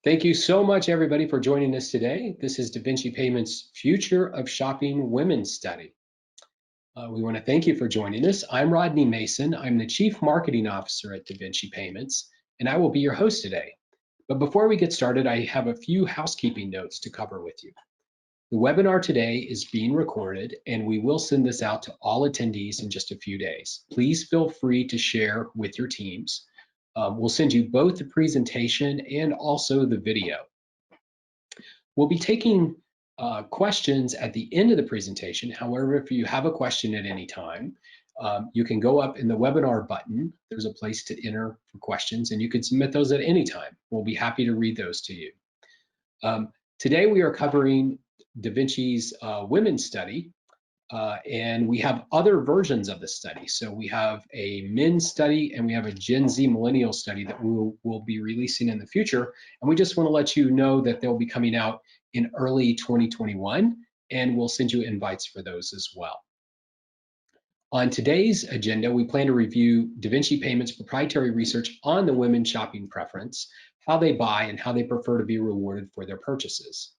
Thank you so much, everybody, for joining us today. This is daVinci Payments' Future of Shopping Women's Study. We want to thank you for joining us. I'm Rodney Mason. I'm the Chief Marketing Officer at daVinci Payments, and I will be your host today. But before we get started, I have a few housekeeping notes to cover with you. The webinar today is being recorded, and we will send this out to all attendees in just a few days. Please feel free to share with your teams. We'll send you both the presentation and also the video. We'll be taking questions at the end of the presentation. However, if you have a question at any time, you can go up in the webinar button. There's a place to enter for questions, and you can submit those at any time. We'll be happy to read those to you. Today, we are covering daVinci's women's study, and we have other versions of the study. So we have a men's study and we have a Gen Z millennial study that we'll be releasing in the future. And we just want to let you know that they'll be coming out in early 2021, and we'll send you invites for those as well. On today's agenda, we plan to review daVinci Payments' proprietary research on the women's shopping preference, how they buy, and how they prefer to be rewarded for their purchases.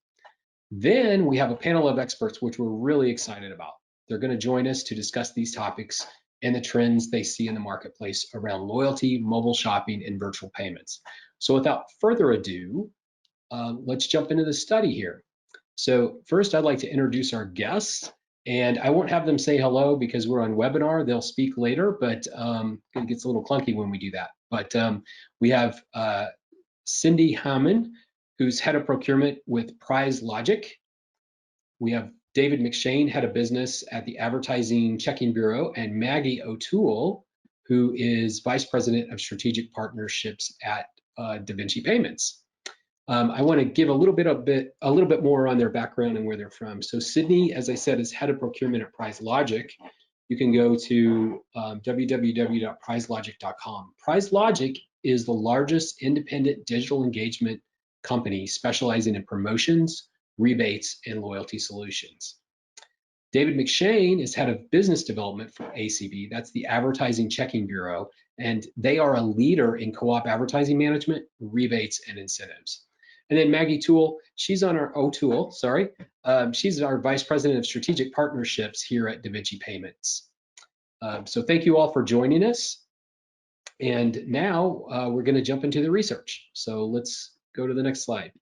Then we have a panel of experts, which we're really excited about. They're going to join us to discuss these topics and the trends they see in the marketplace around loyalty, mobile shopping, and virtual payments. So without further ado, let's jump into the study here. So first, I'd like to introduce our guests, and I won't have them say hello because we're on webinar. They'll speak later, but it gets a little clunky when we do that. But we have Cindy Hammond, who's head of procurement with PrizeLogic. We have David McShane, head of business at the Advertising Checking Bureau, and Maggie O'Toole, who is vice president of strategic partnerships at daVinci Payments. I want to give a little bit more on their background and where they're from. So Sydney, as I said, is head of procurement at PrizeLogic. You can go to www.prizelogic.com. PrizeLogic is the largest independent digital engagement company specializing in promotions, rebates, and loyalty solutions. David McShane is head of business development for ACB. That's the Advertising Checking Bureau, and they are a leader in CoOp Advertising management, rebates, and incentives. And then Maggie O'Toole, she's our vice president of strategic partnerships here at daVinci Payments. So thank you all for joining us. And now we're going to jump into the research. So let's go to the next slide.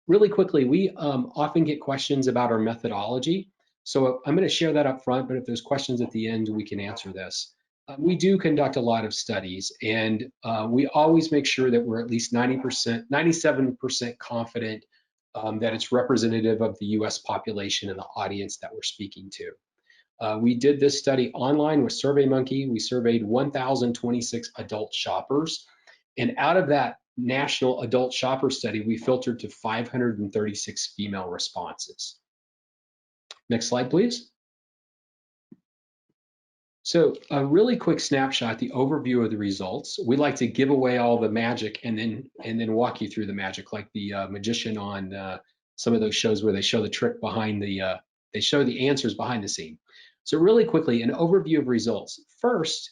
Really quickly, we often get questions about our methodology. So I'm going to share that up front, but if there's questions at the end, we can answer this. We do conduct a lot of studies, and we always make sure that we're at least 97% confident that it's representative of the US population and the audience that we're speaking to. We did this study online with SurveyMonkey. We surveyed 1,026 adult shoppers, and out of that national adult shopper study, we filtered to 536 female responses. Next slide, please. So a really quick snapshot, the overview of the results. We like to give away all the magic and then walk you through the magic, like the magician on some of those shows where they show the trick behind the, they show the answers behind the scene. So really quickly, an overview of results. First,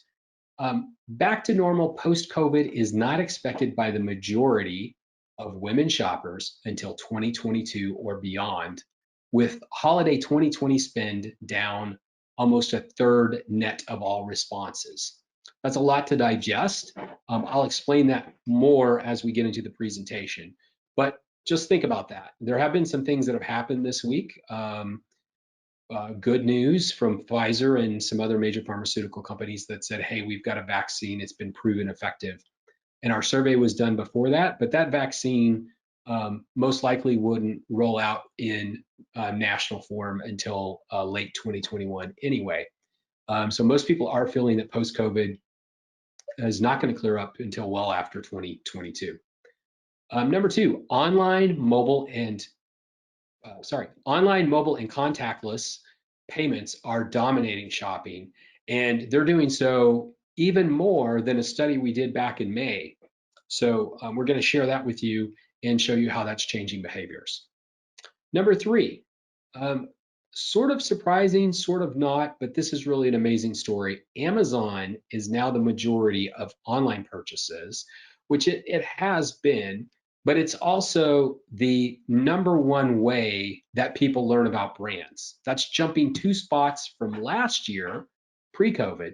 back to normal post-COVID is not expected by the majority of women shoppers until 2022 or beyond, with holiday 2020 spend down almost a third net of all responses. That's a lot to digest. I'll explain that more as we get into the presentation, but just think about that. There have been some things that have happened this week. Good news from Pfizer and some other major pharmaceutical companies that said, hey, we've got a vaccine, it's been proven effective. And our survey was done before that, but that vaccine most likely wouldn't roll out in national form until late 2021 anyway. So most people are feeling that post-COVID is not going to clear up until well after 2022. Number two, online, mobile, and contactless payments are dominating shopping, and they're doing so even more than a study we did back in May. So we're going to share that with you and show you how that's changing behaviors. Number three, sort of surprising, sort of not, but this is really an amazing story. Amazon is now the majority of online purchases, which it has been, but it's also the #1 way that people learn about brands. That's jumping 2 spots from last year, pre-COVID,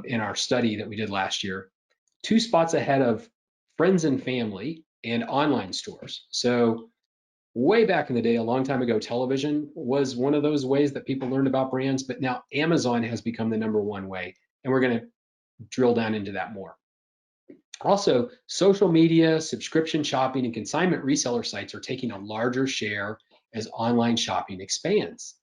in our study that we did last year, 2 spots ahead of friends and family and online stores. So way back in the day, a long time ago, television was one of those ways that people learned about brands, but now Amazon has become the #1 way, and we're going to drill down into that more. Also, social media, subscription shopping, and consignment reseller sites are taking a larger share as online shopping expands.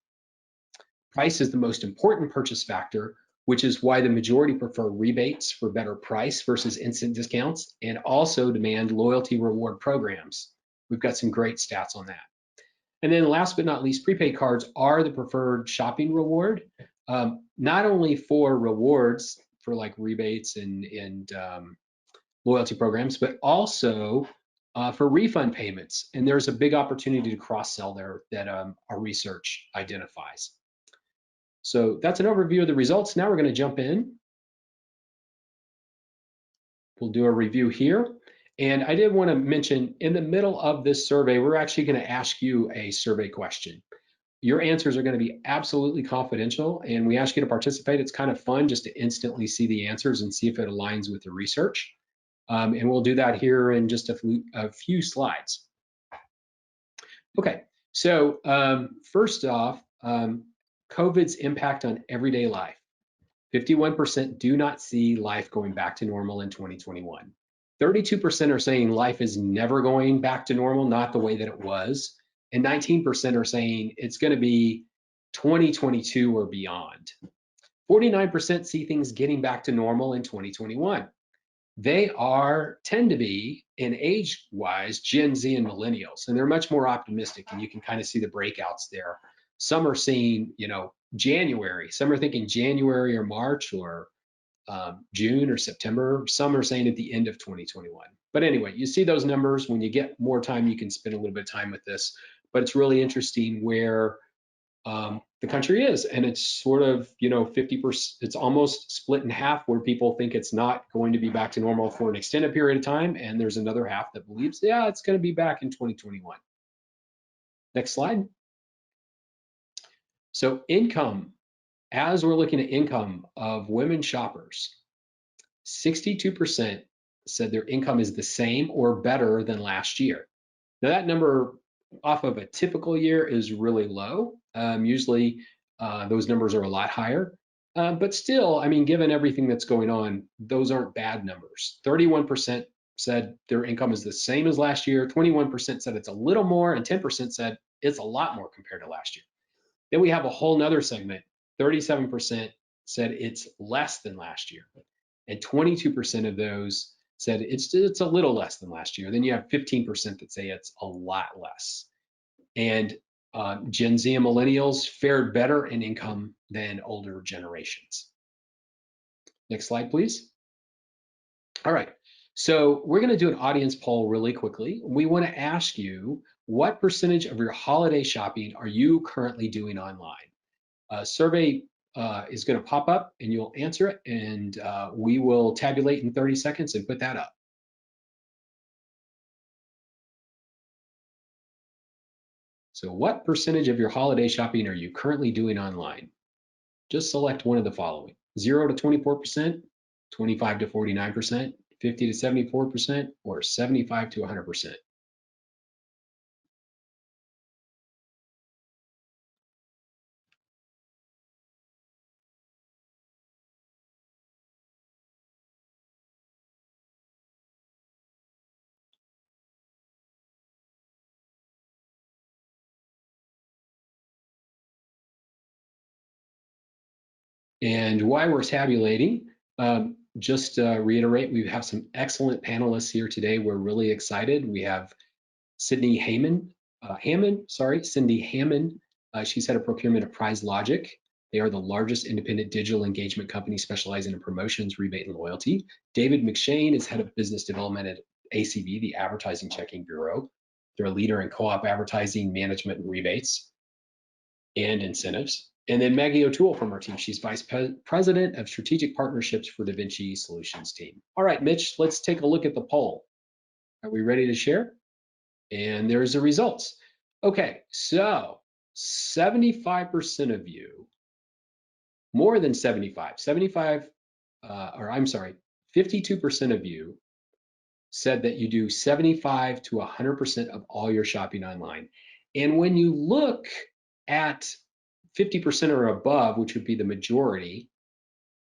Price is the most important purchase factor, which is why the majority prefer rebates for better price versus instant discounts, and also demand loyalty reward programs. We've got some great stats on that. And then last but not least, prepaid cards are the preferred shopping reward, not only for rewards for like rebates and loyalty programs, but also for refund payments. And there's a big opportunity to cross-sell there that our research identifies. So that's an overview of the results. Now we're going to jump in. We'll do a review here. And I did want to mention, in the middle of this survey, we're actually going to ask you a survey question. Your answers are going to be absolutely confidential, and we ask you to participate. It's kind of fun just to instantly see the answers and see if it aligns with the research. And we'll do that here in just a few slides. Okay, so first off, COVID's impact on everyday life. 51% do not see life going back to normal in 2021. 32% are saying life is never going back to normal, not the way that it was. And 19% are saying it's going to be 2022 or beyond. 49% see things getting back to normal in 2021. They tend to be, in age-wise, Gen Z and millennials, and they're much more optimistic, and you can kind of see the breakouts there. Some are seeing, January. Some are thinking January or March or June or September. Some are saying at the end of 2021. But anyway, you see those numbers. When you get more time, you can spend a little bit of time with this. But it's really interesting where the country is, and it's sort of 50%. It's almost split in half, where people think it's not going to be back to normal for an extended period of time, and there's another half that believes, yeah, it's going to be back in 2021. Next slide. So income, as we're looking at income of women shoppers, 62% said their income is the same or better than last year. Now that number off of a typical year is really low. Usually those numbers are a lot higher, but still, given everything that's going on, those aren't bad numbers. 31% said their income is the same as last year, 21% said it's a little more, and 10% said it's a lot more compared to last year. Then we have a whole nother segment, 37% said it's less than last year, and 22% of those said it's a little less than last year. Then you have 15% that say it's a lot less. And Gen Z and millennials fared better in income than older generations. Next slide, please. All right, so we're going to do an audience poll really quickly. We want to ask you, what percentage of your holiday shopping are you currently doing online? A survey is going to pop up, and you'll answer it, and we will tabulate in 30 seconds and put that up. So what percentage of your holiday shopping are you currently doing online? Just select one of the following: 0 to 24%, 25 to 49%, 50 to 74%, or 75 to 100%. And while we're tabulating, just to reiterate, we have some excellent panelists here today. We're really excited. We have Cindy Hammond. She's head of procurement at Prize Logic. They are the largest independent digital engagement company specializing in promotions, rebate, and loyalty. David McShane is head of business development at ACV, the Advertising Checking Bureau. They're a leader in co-op advertising, management, and rebates and incentives. And then Maggie O'Toole from our team. She's Vice President of Strategic Partnerships for daVinci Solutions team. All right, Mitch, let's take a look at the poll. Are we ready to share? And there's the results. Okay, so 75% of you, more than 75, or I'm sorry, 52% of you said that you do 75 to 100% of all your shopping online. And when you look at 50% or above, which would be the majority,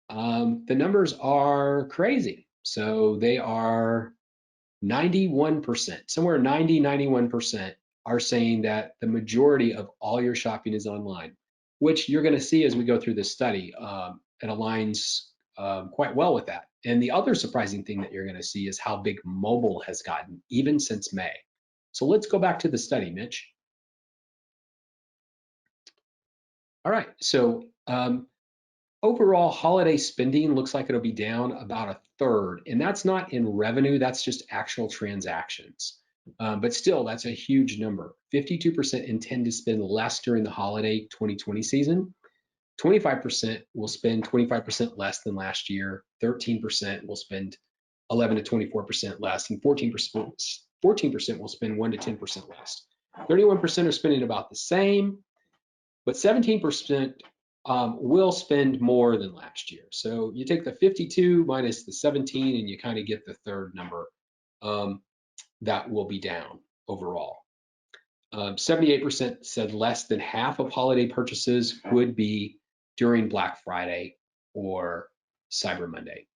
the numbers are crazy. So they are 91%, somewhere 90, 91% are saying that the majority of all your shopping is online, which you're going to see as we go through this study. It aligns quite well with that. And the other surprising thing that you're going to see is how big mobile has gotten, even since May. So let's go back to the study, Mitch. All right, so overall holiday spending looks like it'll be down about a third, and that's not in revenue, that's just actual transactions. But still, that's a huge number. 52% intend to spend less during the holiday 2020 season. 25% will spend 25% less than last year. 13% will spend 11 to 24% less, and 14% will spend 1 to 10% less. 31% are spending about the same, but 17% will spend more than last year. So you take the 52 minus the 17 and you kind of get the third number that will be down overall. 78% said less than half of holiday purchases would be during Black Friday or Cyber Monday.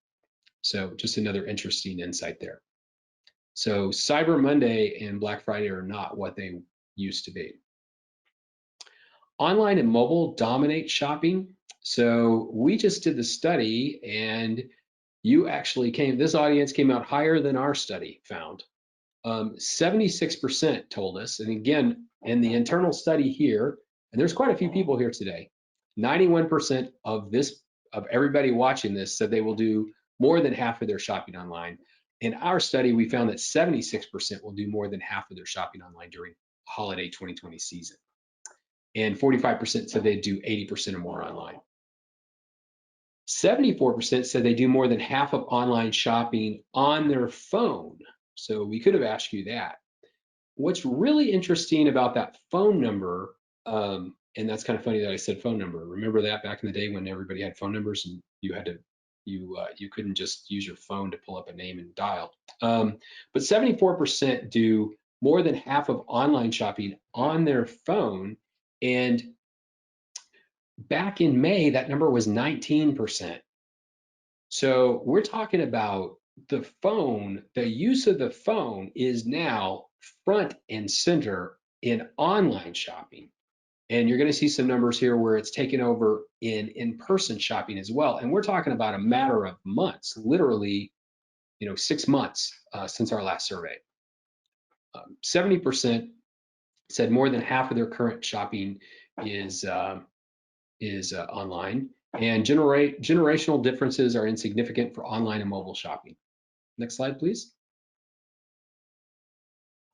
So just another interesting insight there. So Cyber Monday and Black Friday are not what they used to be. Online and mobile dominate shopping. So we just did the study and you actually this audience came out higher than our study found. 76% told us, and again, in the internal study here, and there's quite a few people here today, 91% of everybody watching this said they will do more than half of their shopping online. In our study, we found that 76% will do more than half of their shopping online during holiday 2020 season. And 45% said they'd do 80% or more online. 74% said they do more than half of online shopping on their phone. So we could have asked you that. What's really interesting about that phone number, and that's kind of funny that I said phone number. Remember that back in the day when everybody had phone numbers and you had to, you couldn't just use your phone to pull up a name and dial. But 74% do more than half of online shopping on their phone. And back in May, that number was 19%. So we're talking about the phone, the use of the phone is now front and center in online shopping. And you're going to see some numbers here where it's taken over in-person shopping as well. And we're talking about a matter of months, literally, 6 months since our last survey. 70% said more than half of their current shopping is online, and generational differences are insignificant for online and mobile shopping. Next slide, please.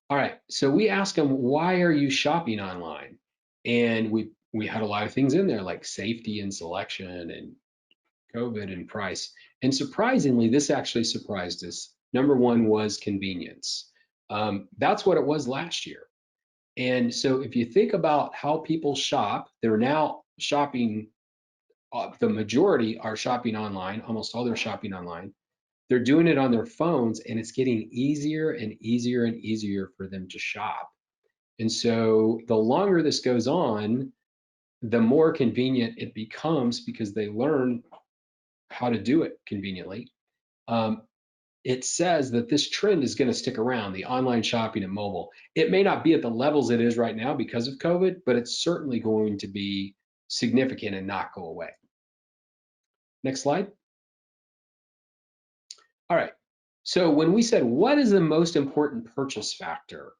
All right, so we asked them, why are you shopping online? And we had a lot of things in there like safety and selection and COVID and price. And surprisingly, this actually surprised us. Number one was convenience. That's what it was last year. And so if you think about how people shop, they're now shopping, the majority are shopping online, almost all their shopping online. They're doing it on their phones, and it's getting easier and easier and easier for them to shop. And so the longer this goes on, the more convenient it becomes because they learn how to do it conveniently. It says that this trend is going to stick around, the online shopping and mobile. It may not be at the levels it is right now because of COVID, but it's certainly going to be significant and not go away. Next slide. All right, so when we said, what is the most important purchase factor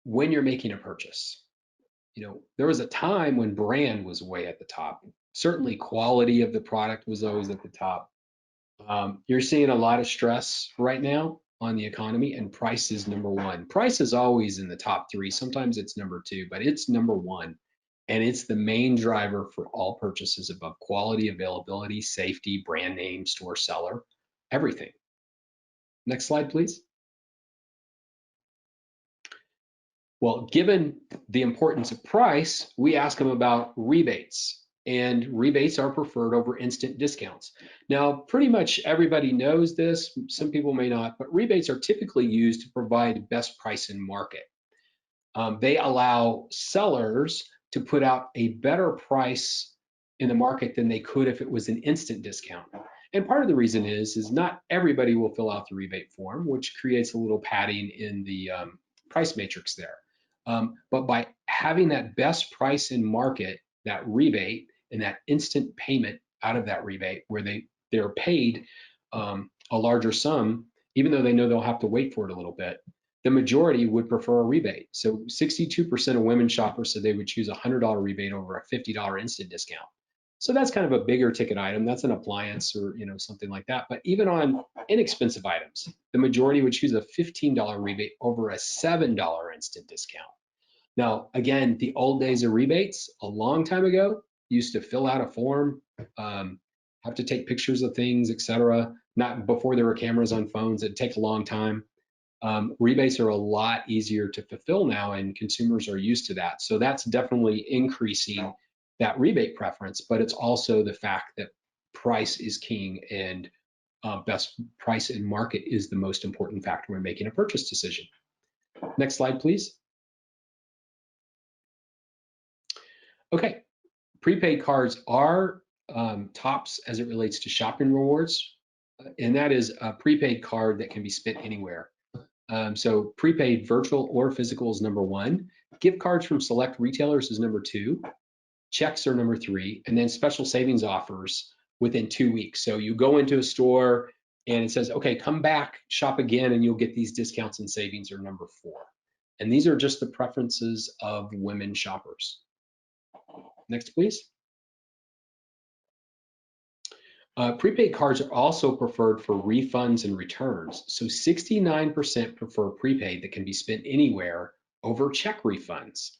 when you're making a purchase? There was a time when brand was way at the top. Certainly quality of the product was always at the top. You're seeing a lot of stress right now on the economy, and price is number one. Price is always in the top three. Sometimes it's number two, but it's number one. And it's the main driver for all purchases above quality, availability, safety, brand name, store seller, everything. Next slide, please. Well, given the importance of price, we ask them about rebates. And rebates are preferred over instant discounts. Now, pretty much everybody knows this. Some people may not, but rebates are typically used to provide best price in market. They allow sellers to put out a better price in the market than they could if it was an instant discount. And part of the reason is not everybody will fill out the rebate form, which creates a little padding in the price matrix there. But by having that best price in market, that rebate and that instant payment out of that rebate, where they're paid a larger sum, even though they know they'll have to wait for it a little bit, the majority would prefer a rebate. So 62% of women shoppers said they would choose a $100 rebate over a $50 instant discount. So that's kind of a bigger ticket item. That's an appliance or something like that. But even on inexpensive items, the majority would choose a $15 rebate over a $7 instant discount. Now, again, the old days of rebates, a long time ago, used to fill out a form, have to take pictures of things, etc. Not before there were cameras on phones. It'd take a long time. Rebates are a lot easier to fulfill now, and consumers are used to that. So that's definitely increasing that rebate preference, but it's also the fact that price is king, and best price in market is the most important factor when making a purchase decision. Next slide, please. Okay, prepaid cards are tops as it relates to shopping rewards, and that is a prepaid card that can be spent anywhere. So prepaid virtual or physical is number one. Gift cards from select retailers is number two. Checks are number three. And then special savings offers within 2 weeks. So you go into a store and it says, okay, come back, shop again, and you'll get these discounts and savings are number four. And these are just the preferences of women shoppers. Next, please. Prepaid cards are also preferred for refunds and returns. So 69% prefer prepaid that can be spent anywhere over check refunds.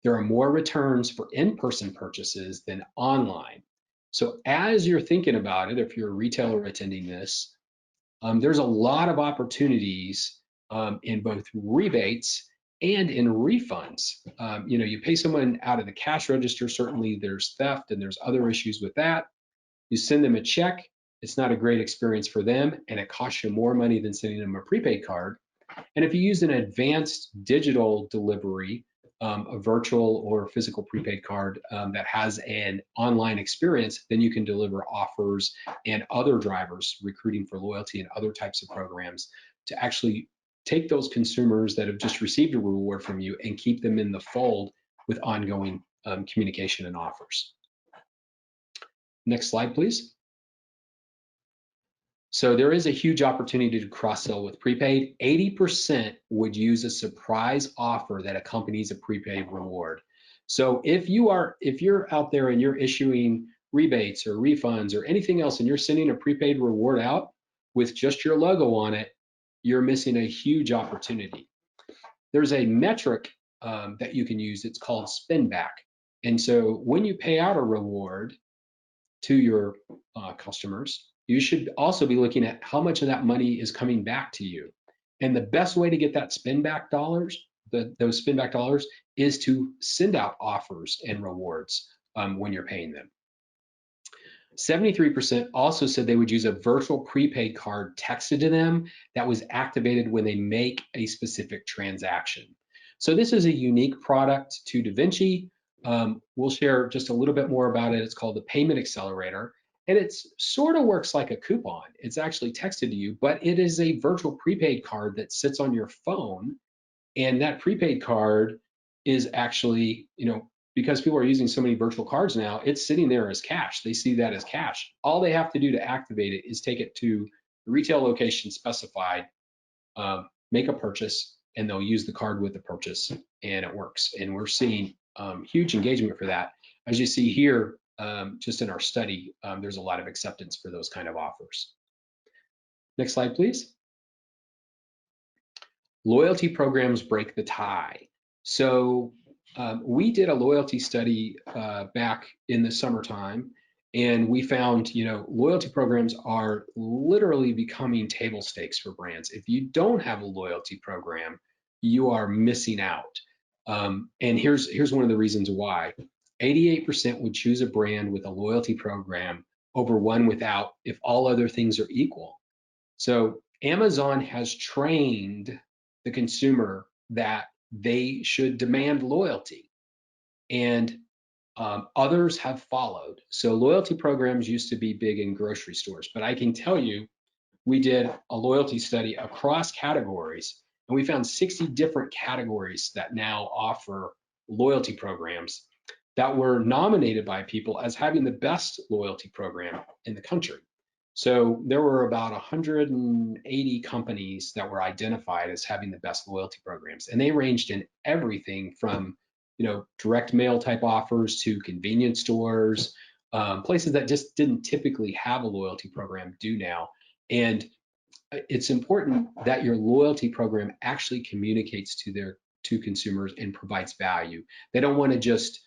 There are more returns for in-person purchases than online. So as you're thinking about it, if you're a retailer attending this, there's a lot of opportunities in both rebates and in refunds. You pay someone out of the cash register, certainly there's theft and there's other issues with that. You send them a check, it's not a great experience for them, and it costs you more money than sending them a prepaid card. And if you use an advanced digital delivery, a virtual or physical prepaid card that has an online experience, then you can deliver offers and other drivers, recruiting for loyalty and other types of programs, to actually take those consumers that have just received a reward from you and keep them in the fold with ongoing communication and offers. Next slide, please. So there is a huge opportunity to cross-sell with prepaid. 80% would use a surprise offer that accompanies a prepaid reward. So if you're out there and you're issuing rebates or refunds or anything else and you're sending a prepaid reward out with just your logo on it, you're missing a huge opportunity. There's a metric that you can use. It's called spend back. And so when you pay out a reward to your customers, you should also be looking at how much of that money is coming back to you. And the best way to get that spend back dollars, those spend back dollars, is to send out offers and rewards when you're paying them. 73% also said they would use a virtual prepaid card texted to them that was activated when they make a specific transaction. So this is a unique product to daVinci. We'll share just a little bit more about it. It's called the Payment Accelerator, and it sort of works like a coupon. It's actually texted to you, but it is a virtual prepaid card that sits on your phone, and that prepaid card is actually, because people are using so many virtual cards now, it's sitting there as cash. They see that as cash. All they have to do to activate it is take it to the retail location specified, make a purchase, and they'll use the card with the purchase, and it works. And we're seeing huge engagement for that. As you see here, just in our study, there's a lot of acceptance for those kind of offers. Next slide, please. Loyalty programs break the tie. So we did a loyalty study back in the summertime, and we found, loyalty programs are literally becoming table stakes for brands. If you don't have a loyalty program, you are missing out. And here's one of the reasons why. 88% would choose a brand with a loyalty program over one without if all other things are equal. So Amazon has trained the consumer that they should demand loyalty, and others have followed. So loyalty programs used to be big in grocery stores, but I can tell you, we did a loyalty study across categories, and we found 60 different categories that now offer loyalty programs that were nominated by people as having the best loyalty program in the country. So there were about 180 companies that were identified as having the best loyalty programs, and they ranged in everything from, direct mail type offers to convenience stores, places that just didn't typically have a loyalty program do now. And it's important that your loyalty program actually communicates to consumers and provides value. They don't want to just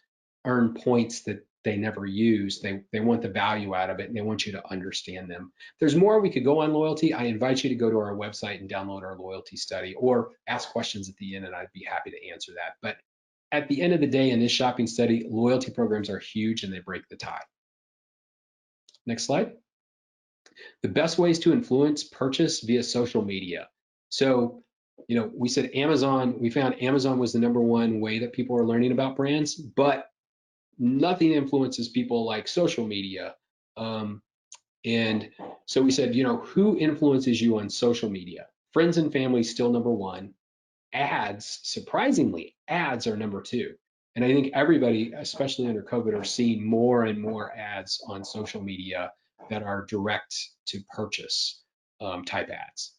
earn points that they never use. They want the value out of it, and they want you to understand them. There's more we could go on loyalty. I invite you to go to our website and download our loyalty study, or ask questions at the end, and I'd be happy to answer that. But at the end of the day, in this shopping study, loyalty programs are huge and they break the tie. Next slide. The best ways to influence purchase via social media. So, we said Amazon, we found Amazon was the #1 way that people are learning about brands, but nothing influences people like social media. And so we said, who influences you on social media? Friends and family still #1. Ads, surprisingly, ads are #2. And I think everybody, especially under COVID, are seeing more and more ads on social media that are direct to purchase type ads.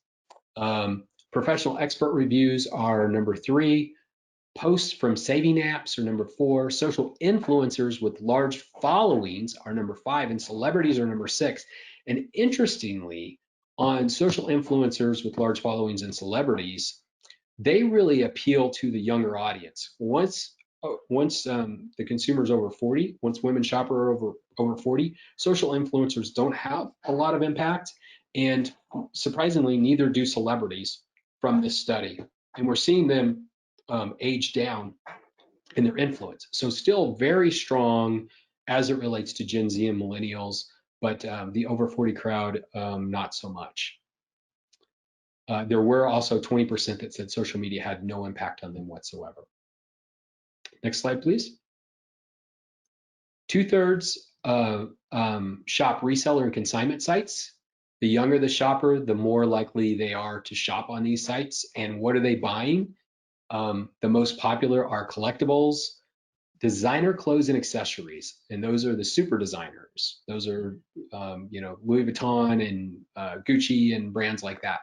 Professional expert reviews are #3. Posts from saving apps are #4. Social influencers with large followings are #5, and celebrities are #6. And interestingly, on social influencers with large followings and celebrities, they really appeal to the younger audience. Once the consumer's over 40, once women shop are over 40, social influencers don't have a lot of impact, and surprisingly, neither do celebrities from this study. And we're seeing them age down in their influence. So still very strong as it relates to Gen Z and millennials, but the over 40 crowd, not so much. There were also 20% that said social media had no impact on them whatsoever. Next slide, please. 2/3 shop reseller and consignment sites. The younger the shopper, the more likely they are to shop on these sites. And what are they buying? The most popular are collectibles, designer clothes and accessories, and those are the super designers. Those are, Louis Vuitton and Gucci and brands like that.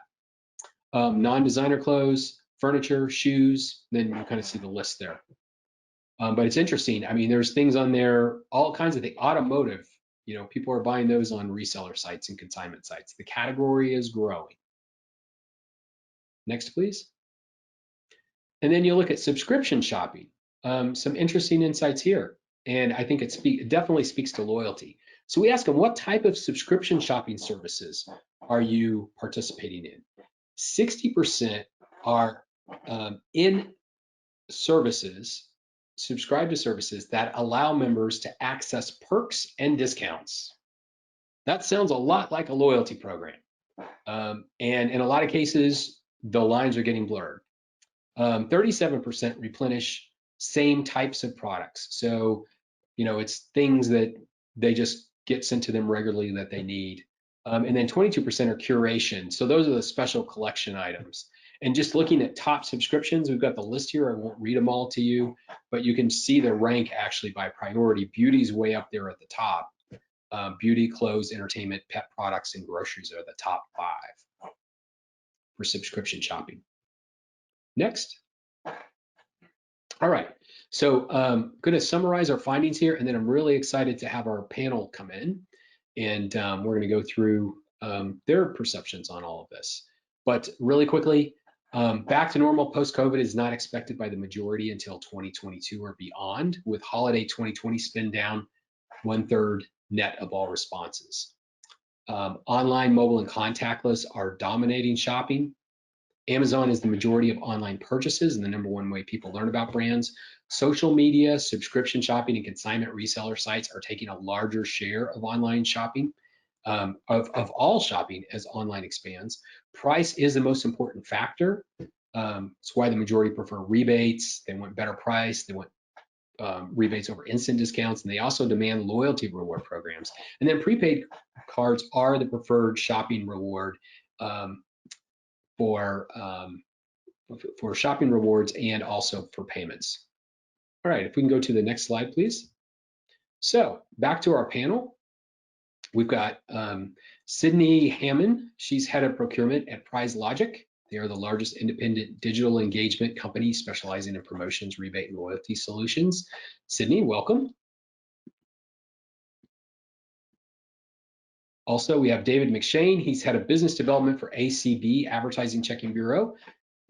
Non-designer clothes, furniture, shoes, then you kind of see the list there. But it's interesting. I mean, there's things on there, all kinds of things. Automotive, people are buying those on reseller sites and consignment sites. The category is growing. Next, please. And then you look at subscription shopping. Some interesting insights here. And I think it definitely speaks to loyalty. So we ask them, what type of subscription shopping services are you participating in? 60% are in services, subscribe to services that allow members to access perks and discounts. That sounds a lot like a loyalty program. And in a lot of cases, the lines are getting blurred. 37% replenish same types of products. So, it's things that they just get sent to them regularly that they need. And then 22% are curation. So those are the special collection items. And just looking at top subscriptions, we've got the list here. I won't read them all to you, but you can see the rank actually by priority. Beauty's way up there at the top. Beauty, clothes, entertainment, pet products, and groceries are the top 5 for subscription shopping. Next. All right, so I'm going to summarize our findings here, and then I'm really excited to have our panel come in, and we're going to go through their perceptions on all of this. But really quickly, back to normal post-COVID is not expected by the majority until 2022 or beyond, with holiday 2020 spend down 1/3 net of all responses. Online, mobile, and contactless are dominating shopping, Amazon is the majority of online purchases and the #1 way people learn about brands. Social media, subscription shopping, and consignment reseller sites are taking a larger share of online shopping, of all shopping as online expands. Price is the most important factor. It's why the majority prefer rebates. They want better price. They want rebates over instant discounts, and they also demand loyalty reward programs. And then prepaid cards are the preferred shopping reward for shopping rewards and also for payments. All right, if we can go to the next slide, please. So back to our panel. We've got Sydney Hammond. She's head of procurement at Prize Logic. They are the largest independent digital engagement company specializing in promotions, rebate, and loyalty solutions. Sydney, welcome. Also, we have David McShane. He's head of business development for ACB, Advertising Checking Bureau.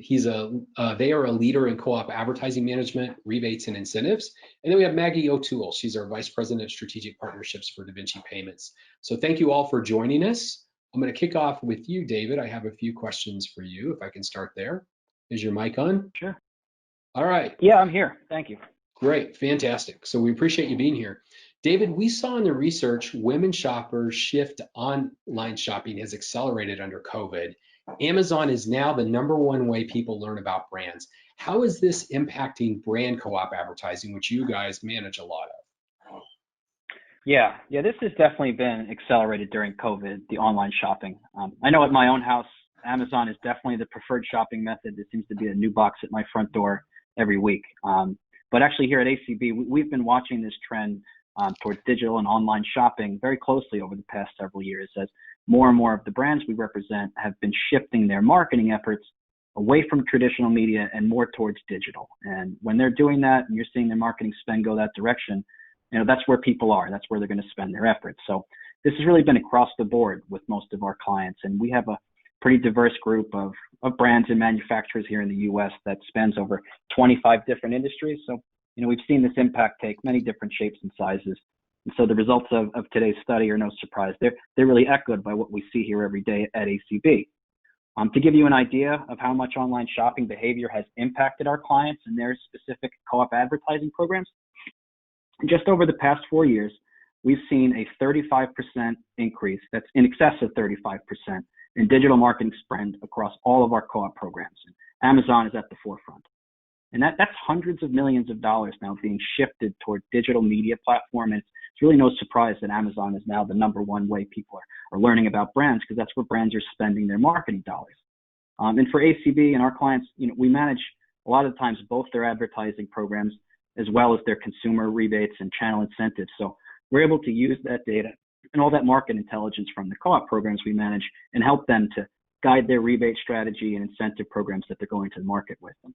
They are a leader in co-op advertising management, rebates, and incentives. And then we have Maggie O'Toole. She's our vice president of strategic partnerships for daVinci Payments. So thank you all for joining us. I'm going to kick off with you, David. I have a few questions for you, if I can start there. Is your mic on? Sure. All right. Yeah, I'm here. Thank you. Great. Fantastic. So we appreciate you being here. David, we saw in the research women shoppers' shift to online shopping has accelerated under COVID. Amazon is now the #1 way people learn about brands. How is this impacting brand co-op advertising, which you guys manage a lot of? Yeah, this has definitely been accelerated during COVID, the online shopping. I know at my own house, Amazon is definitely the preferred shopping method. There seems to be a new box at my front door every week. But actually here at ACB, we've been watching this trend towards digital and online shopping very closely over the past several years, as more and more of the brands we represent have been shifting their marketing efforts away from traditional media and more towards digital. And when they're doing that and you're seeing their marketing spend go that direction, that's where people are. That's where they're going to spend their efforts. So this has really been across the board with most of our clients. And we have a pretty diverse group of brands and manufacturers here in the US that spans over 25 different industries. So, we've seen this impact take many different shapes and sizes. And so the results of today's study are no surprise. They're really echoed by what we see here every day at ACB. To give you an idea of how much online shopping behavior has impacted our clients and their specific co-op advertising programs, just over the past 4 years, we've seen a 35% increase, that's in excess of 35%, in digital marketing spend across all of our co-op programs. Amazon is at the forefront. And that's hundreds of millions of dollars now being shifted toward digital media platform. And it's really no surprise that Amazon is now the #1 way people are learning about brands, because that's where brands are spending their marketing dollars. And for ACB and our clients, we manage a lot of the times both their advertising programs as well as their consumer rebates and channel incentives. So we're able to use that data and all that market intelligence from the co-op programs we manage and help them to guide their rebate strategy and incentive programs that they're going to the market with them.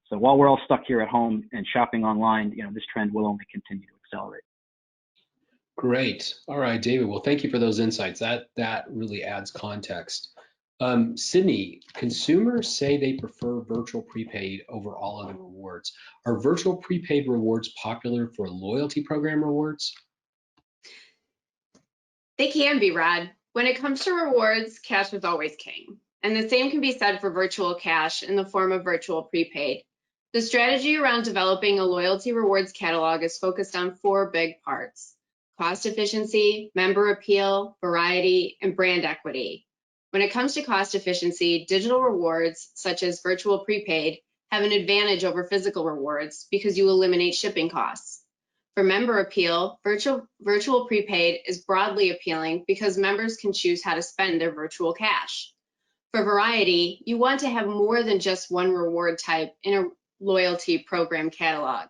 So while we're all stuck here at home and shopping online, this trend will only continue to accelerate. Great. All right, David. Well, thank you for those insights. That really adds context. Sydney, consumers say they prefer virtual prepaid over all other rewards. Are virtual prepaid rewards popular for loyalty program rewards? They can be, Rod. When it comes to rewards, cash is always king. And the same can be said for virtual cash in the form of virtual prepaid. The strategy around developing a loyalty rewards catalog is focused on 4 big parts: cost efficiency, member appeal, variety, and brand equity. When it comes to cost efficiency, digital rewards, such as virtual prepaid, have an advantage over physical rewards because you eliminate shipping costs. For member appeal, virtual prepaid is broadly appealing because members can choose how to spend their virtual cash. For variety, you want to have more than just one reward type in a loyalty program catalog,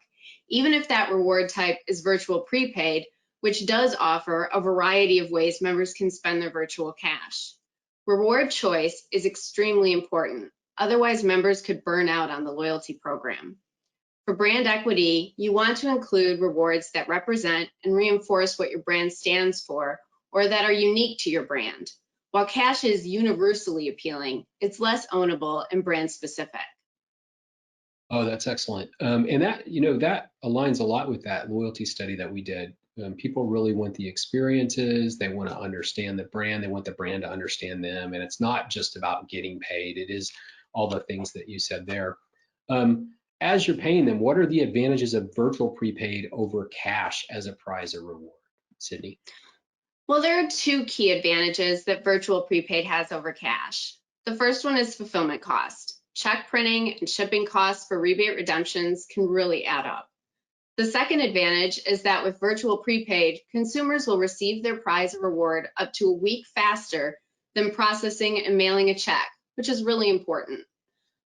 even if that reward type is virtual prepaid, which does offer a variety of ways members can spend their virtual cash. Reward choice is extremely important, otherwise members could burn out on the loyalty program. For brand equity, you want to include rewards that represent and reinforce what your brand stands for or that are unique to your brand. While cash is universally appealing, it's less ownable and brand specific. Oh, that's excellent. And that aligns a lot with that loyalty study that we did. People really want the experiences. They want to understand the brand. They want the brand to understand them. And it's not just about getting paid. It is all the things that you said there. As you're paying them, what are the advantages of virtual prepaid over cash as a prize or reward? Sydney? Well, there are two key advantages that virtual prepaid has over cash. The first one is fulfillment cost. Check printing and shipping costs for rebate redemptions can really add up. The second advantage is that with virtual prepaid, consumers will receive their prize or reward up to a week faster than processing and mailing a check, which is really important.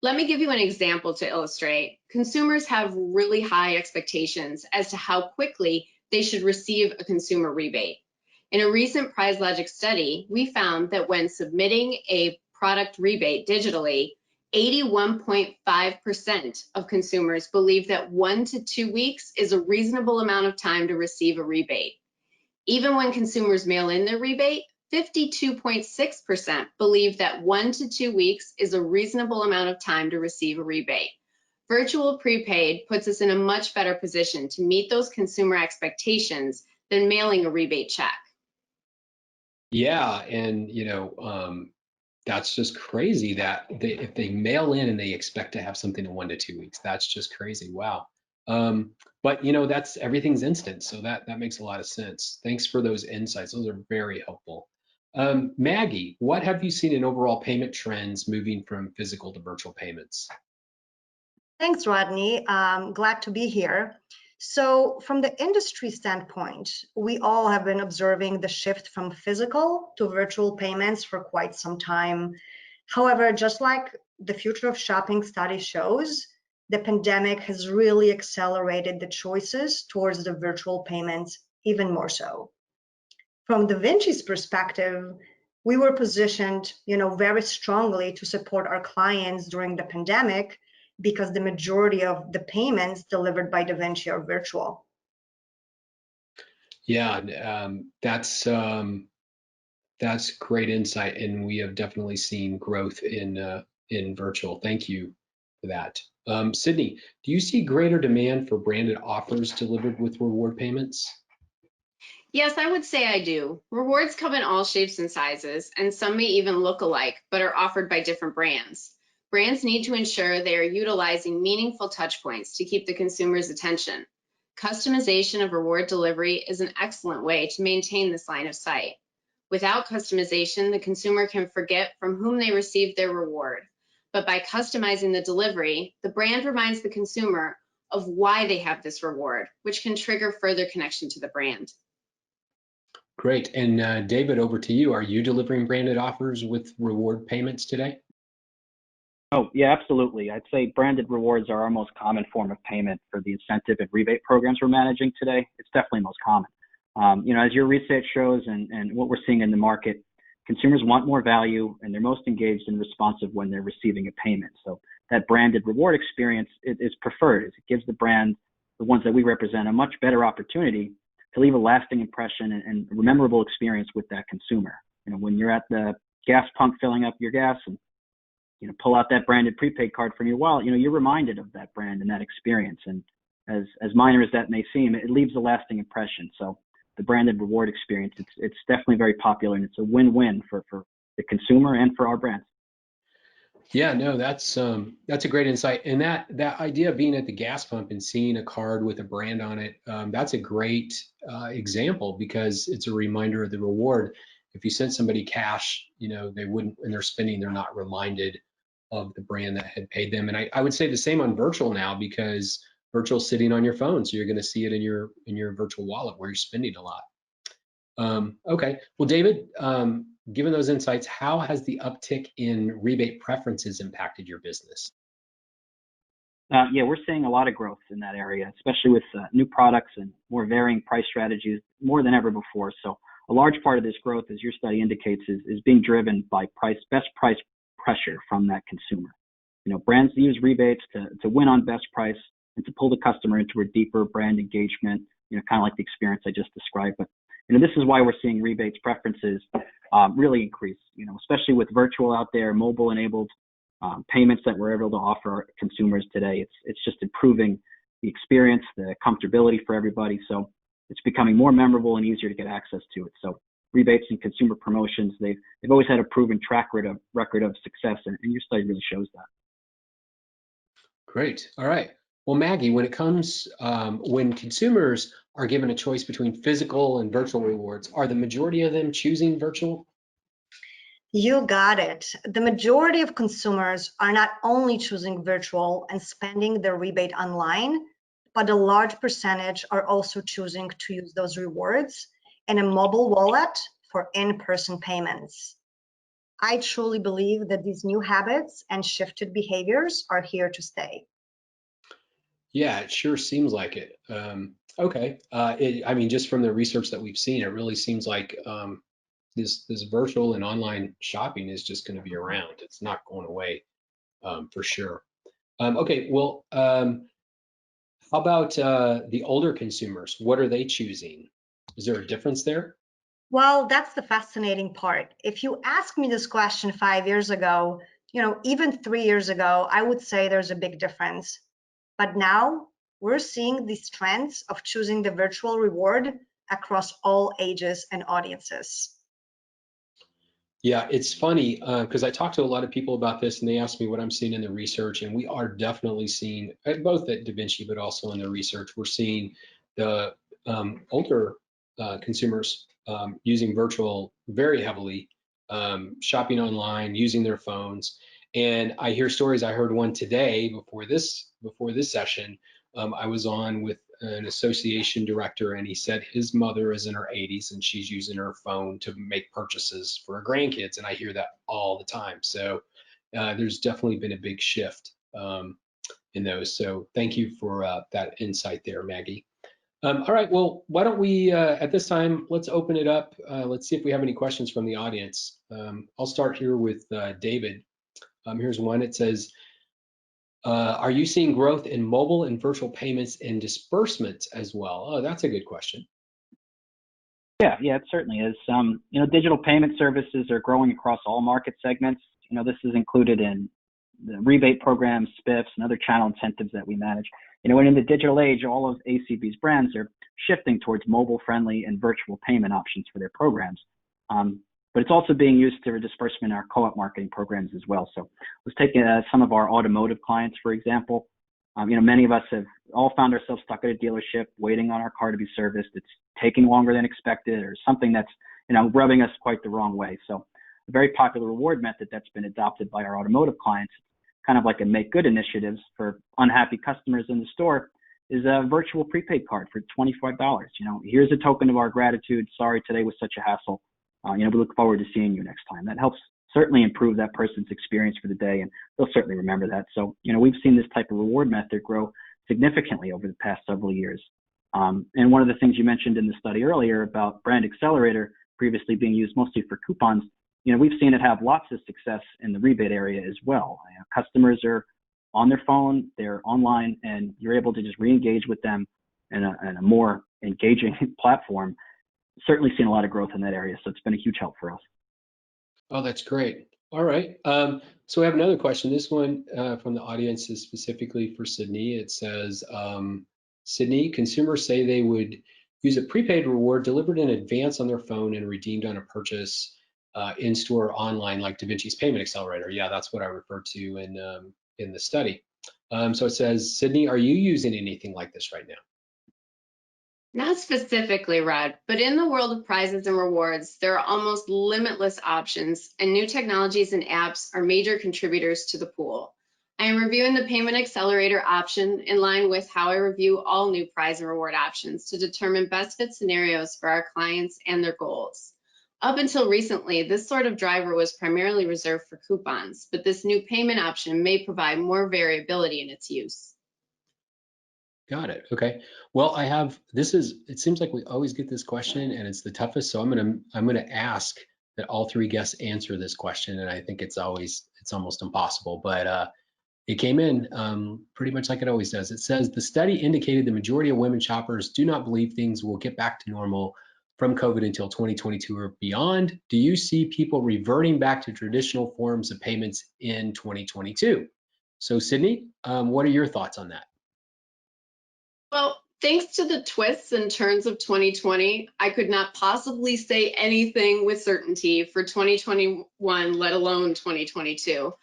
Let me give you an example to illustrate. Consumers have really high expectations as to how quickly they should receive a consumer rebate. In a recent PrizeLogic study, we found that when submitting a product rebate digitally, 81.5% of consumers believe that 1 to 2 weeks is a reasonable amount of time to receive a rebate. Even when consumers mail in their rebate, 52.6% believe that 1 to 2 weeks is a reasonable amount of time to receive a rebate. Virtual prepaid puts us in a much better position to meet those consumer expectations than mailing a rebate check. Yeah, and that's just crazy that if they mail in and they expect to have something in 1 to 2 weeks, that's just crazy. Wow. But that's everything's instant, so that makes a lot of sense. Thanks for those insights. Those are very helpful. Maggie, what have you seen in overall payment trends moving from physical to virtual payments? Thanks, Rodney. Glad to be here. So from the industry standpoint, we all have been observing the shift from physical to virtual payments for quite some time. However, just like the Future of Shopping study shows, the pandemic has really accelerated the choices towards the virtual payments even more so. From daVinci's perspective, we were positioned, very strongly to support our clients during the pandemic because the majority of the payments delivered by daVinci are virtual. Yeah, that's great insight, and we have definitely seen growth in virtual. Thank you for that. Sydney, do you see greater demand for branded offers delivered with reward payments? Yes, I would say I do. Rewards come in all shapes and sizes, and some may even look alike, but are offered by different brands. Brands need to ensure they are utilizing meaningful touch points to keep the consumer's attention. Customization of reward delivery is an excellent way to maintain this line of sight. Without customization, the consumer can forget from whom they received their reward. But by customizing the delivery, the brand reminds the consumer of why they have this reward, which can trigger further connection to the brand. Great. And David, over to you. Are you delivering branded offers with reward payments today? Oh, yeah, absolutely. I'd say branded rewards are our most common form of payment for the incentive and rebate programs we're managing today. It's definitely most common. As your research shows and what we're seeing in the market, consumers want more value and they're most engaged and responsive when they're receiving a payment. So that branded reward experience is preferred. It gives the brand, the ones that we represent, a much better opportunity to leave a lasting impression and a memorable experience with that consumer. When you're at the gas pump filling up your gas and pull out that branded prepaid card from your wallet, you're reminded of that brand and that experience. And as minor as that may seem, it leaves a lasting impression. So the branded reward experience, it's definitely very popular, and it's a win-win for the consumer and for our brands. Yeah, no, that's a great insight. And that idea of being at the gas pump and seeing a card with a brand on it, that's a great example because it's a reminder of the reward. If you sent somebody cash, they wouldn't, when they're spending, they're not reminded of the brand that had paid them. And I would say the same on virtual now, because virtual's sitting on your phone, so you're going to see it in your virtual wallet where you're spending a lot. Okay, well, David, given those insights, how has the uptick in rebate preferences impacted your business? Yeah, we're seeing a lot of growth in that area, especially with new products and more varying price strategies more than ever before. So a large part of this growth, as your study indicates, is being driven by best price pressure from that consumer. Brands use rebates to win on best price and to pull the customer into a deeper brand engagement, kind of like the experience I just described. But this is why we're seeing rebates preferences really increase, especially with virtual out there, mobile enabled payments that we're able to offer our consumers today. It's just improving the experience, the comfortability for everybody. So it's becoming more memorable and easier to get access to it. So rebates and consumer promotions. They've always had a proven track record of success, and your study really shows that. Great. All right. Well, Maggie, when it comes, when consumers are given a choice between physical and virtual rewards, are the majority of them choosing virtual? You got it. The majority of consumers are not only choosing virtual and spending their rebate online, but a large percentage are also choosing to use those rewards in a mobile wallet for in-person payments. I truly believe that these new habits and shifted behaviors are here to stay. Yeah, it sure seems like it. Okay. I mean, just from the research that we've seen, it really seems like this virtual and online shopping is just going to be around. It's not going away for sure. Okay. Well, how about the older consumers? What are they choosing? Is there a difference there? Well, that's the fascinating part. If you asked me this question 5 years ago, even 3 years ago, I would say there's a big difference. But now we're seeing these trends of choosing the virtual reward across all ages and audiences. Yeah, it's funny because I talked to a lot of people about this and they asked me what I'm seeing in the research, and we are definitely seeing, both at daVinci, but also in the research, we're seeing the older consumers using virtual very heavily, shopping online, using their phones. And I hear stories. I heard one today before this session. I was on with an association director, and he said his mother is in her 80s and she's using her phone to make purchases for her grandkids. And I hear that all the time. So there's definitely been a big shift in those. So thank you for that insight there, Maggie. All right, well, why don't we, at this time, let's open it up. Let's see if we have any questions from the audience. I'll start here with David. Here's one. It says, are you seeing growth in mobile and virtual payments and disbursements as well? Oh, that's a good question. Yeah, it certainly is. Digital payment services are growing across all market segments. This is included in the rebate programs, SPIFs, and other channel incentives that we manage. And in the digital age, all of ACB's brands are shifting towards mobile-friendly and virtual payment options for their programs. But it's also being used for disbursement in our co-op marketing programs as well. So let's take some of our automotive clients, for example. Many of us have all found ourselves stuck at a dealership waiting on our car to be serviced. It's taking longer than expected, or something that's rubbing us quite the wrong way. So a very popular reward method that's been adopted by our automotive clients, kind of like a make good initiatives for unhappy customers in the store, is a virtual prepaid card for $25. Here's a token of our gratitude. Sorry today was such a hassle. We look forward to seeing you next time. That helps certainly improve that person's experience for the day, and they'll certainly remember that. So, we've seen this type of reward method grow significantly over the past several years. And one of the things you mentioned in the study earlier about Brand Accelerator previously being used mostly for coupons, we've seen it have lots of success in the rebate area as well. Customers are on their phone, they're online, and you're able to just re-engage with them in a more engaging platform. Certainly seen a lot of growth in that area, so it's been a huge help for us. Oh, that's great. All right. So we have another question. This one from the audience is specifically for Sydney. It says, Sydney, consumers say they would use a prepaid reward delivered in advance on their phone and redeemed on a purchase in-store or online, like daVinci's Payment Accelerator. Yeah, that's what I referred to in the study. So it says, Sydney, are you using anything like this right now? Not specifically, Rod, but in the world of prizes and rewards, there are almost limitless options, and new technologies and apps are major contributors to the pool. I am reviewing the Payment Accelerator option in line with how I review all new prize and reward options to determine best fit scenarios for our clients and their goals. Up until recently, this sort of driver was primarily reserved for coupons, but this new payment option may provide more variability in its use. Got it. Okay. Well, it seems like we always get this question and it's the toughest. So I'm gonna ask that all three guests answer this question. And I think it's almost impossible, but it came in pretty much like it always does. It says the study indicated the majority of women shoppers do not believe things will get back to normal from COVID until 2022 or beyond. Do you see people reverting back to traditional forms of payments in 2022? So Sydney, what are your thoughts on that? Well, Thanks to the twists and turns of 2020, I could not possibly say anything with certainty for 2021, let alone 2022.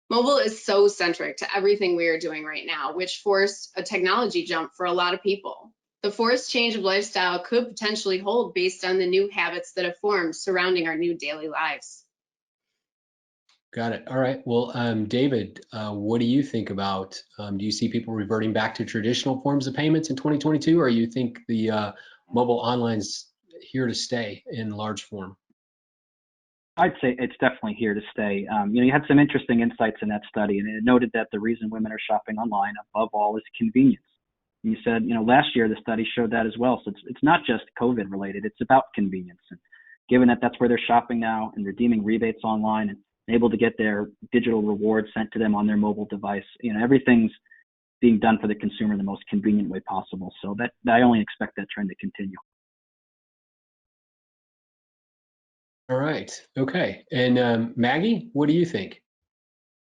Mobile is so centric to everything we are doing right now, which forced a technology jump for a lot of people. The forced change of lifestyle could potentially hold based on the new habits that have formed surrounding our new daily lives. Got it. All right. Well, David, what do you think about, do you see people reverting back to traditional forms of payments in 2022, or you think the mobile online's here to stay in large form? I'd say it's definitely here to stay. You had some interesting insights in that study, and it noted that the reason women are shopping online above all is convenience. And you said, last year the study showed that as well. So it's not just COVID related, it's about convenience. And given that that's where they're shopping now and redeeming rebates online and able to get their digital rewards sent to them on their mobile device, everything's being done for the consumer in the most convenient way possible. So that I only expect that trend to continue. All right. Okay. And Maggie, what do you think?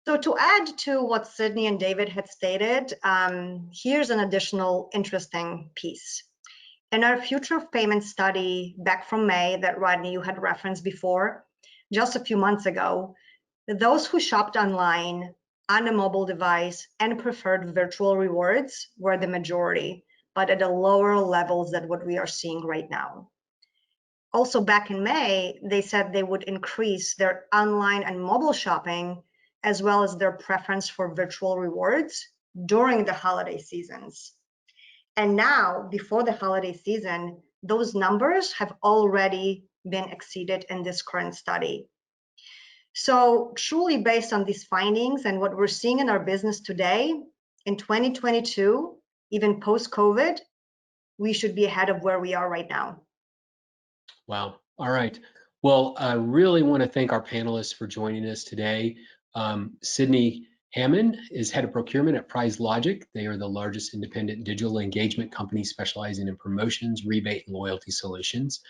So to add to what Sydney and David had stated, here's an additional interesting piece. In our Future of Payment study back from May that Rodney, you had referenced before, just a few months ago, those who shopped online on a mobile device and preferred virtual rewards were the majority, but at a lower levels than what we are seeing right now. Also back in May, they said they would increase their online and mobile shopping as well as their preference for virtual rewards during the holiday seasons. And now, before the holiday season, those numbers have already been exceeded in this current study. So truly based on these findings and what we're seeing in our business today, in 2022, even post-COVID, we should be ahead of where we are right now. Wow. All right. Well, I really want to thank our panelists for joining us today. Sydney Hammond is head of procurement at PrizeLogic. They are the largest independent digital engagement company specializing in promotions, rebate, and loyalty solutions.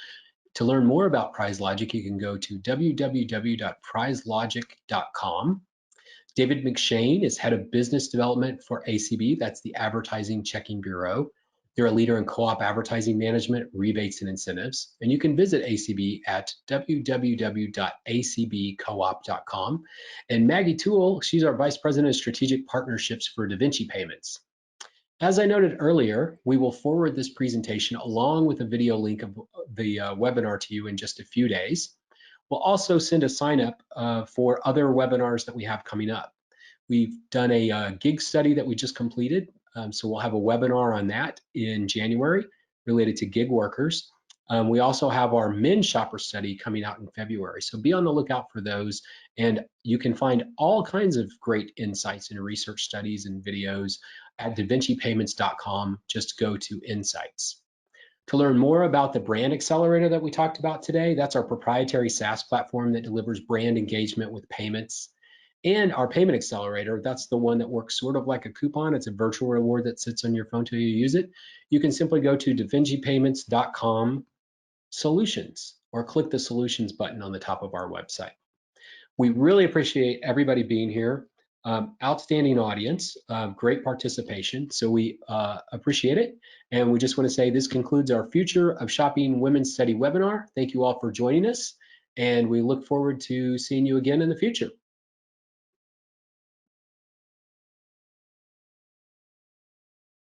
To learn more about PrizeLogic, you can go to www.prizelogic.com. David McShane is head of business development for ACB. That's the Advertising Checking Bureau. They're a leader in co-op advertising management, rebates, and incentives. And you can visit ACB at www.acbcoop.com. And Maggie Toole, she's our Vice President of Strategic Partnerships for daVinci Payments. As I noted earlier, we will forward this presentation along with a video link of the webinar to you in just a few days. We'll also send a sign up for other webinars that we have coming up. We've done a gig study that we just completed. So we'll have a webinar on that in January related to gig workers. We also have our men shopper study coming out in February. So be on the lookout for those. And you can find all kinds of great insights and research studies and videos at davincipayments.com. Just go to Insights. To learn more about the brand accelerator that we talked about today, that's our proprietary SaaS platform that delivers brand engagement with payments. And our payment accelerator, that's the one that works sort of like a coupon. It's a virtual reward that sits on your phone till you use it. You can simply go to davincipayments.com solutions or click the solutions button on the top of our website. We really appreciate everybody being here. Outstanding audience, great participation. So we appreciate it. And we just want to say this concludes our Future of Shopping Women's Study webinar. Thank you all for joining us. And we look forward to seeing you again in the future.